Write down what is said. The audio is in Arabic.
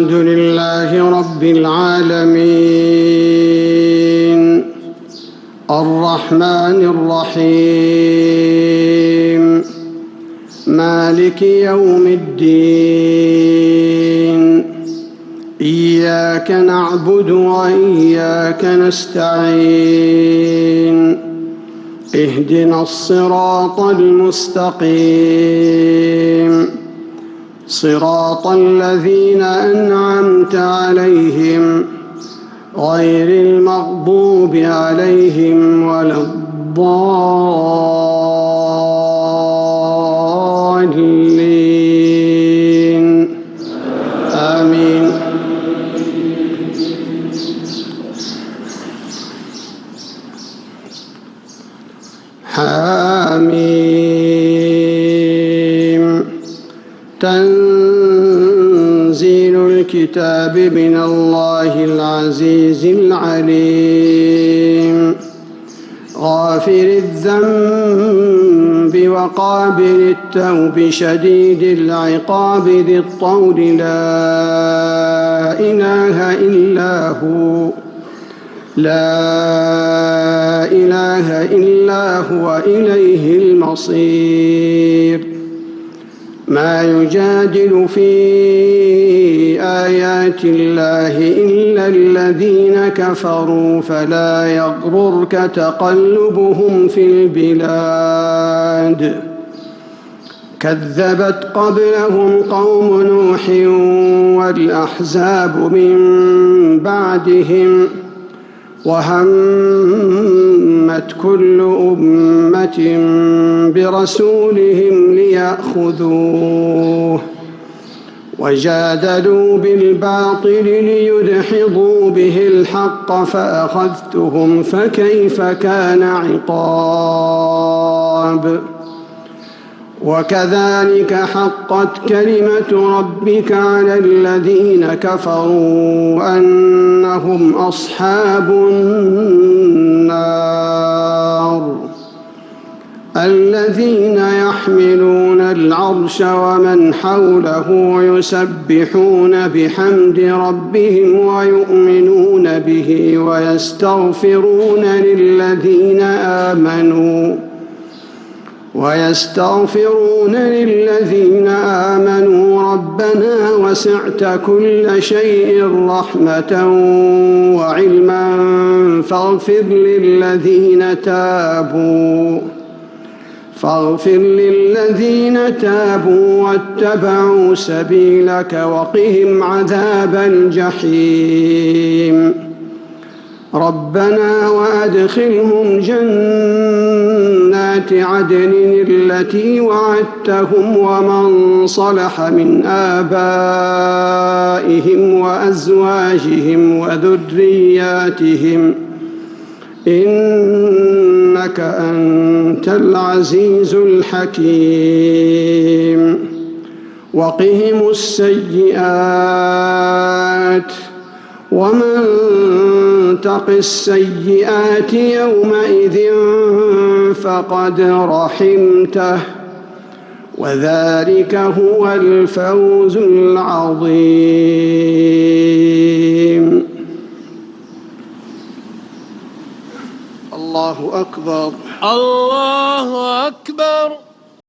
الحمد لله رب العالمين الرحمن الرحيم مالك يوم الدين إياك نعبد وإياك نستعين اهدنا الصراط المستقيم صراط الذين أنعمت عليهم غير المغضوب عليهم ولا الضالين آمين. حاميم تنزيل الكتاب من الله العزيز العليم غافر الذنب وقابل التوب شديد العقاب ذي الطول لا إله إلا هو إليه المصير. ما يجادل في آيات الله إلا الذين كفروا فلا يغررك تقلبهم في البلاد. كذبت قبلهم قوم نوح والأحزاب من بعدهم وهمت كل أمة برسولهم ليأخذوه وجادلوا بالباطل ليدحضوا به الحق فأخذتهم فكيف كان عقاب. وكذلك حقت كلمة ربك على الذين كفروا أنهم أصحاب النار. الذين يحملون العرش ومن حوله يسبحون بحمد ربهم ويؤمنون به ويستغفرون للذين آمنوا ربنا وسعت كل شيء رحمة وعلما فاغفر للذين تابوا واتبعوا سبيلك وقهم عذاب الجحيم. ربنا وأدخلهم جنات عدن التي وعدتهم ومن صلح من آبائهم وأزواجهم وذرياتهم إنك أنت العزيز الحكيم. وقهم السيئات ومن تق السيئات يومئذ فقد رحمته وذلك هو الفوز العظيم. الله أكبر. الله أكبر.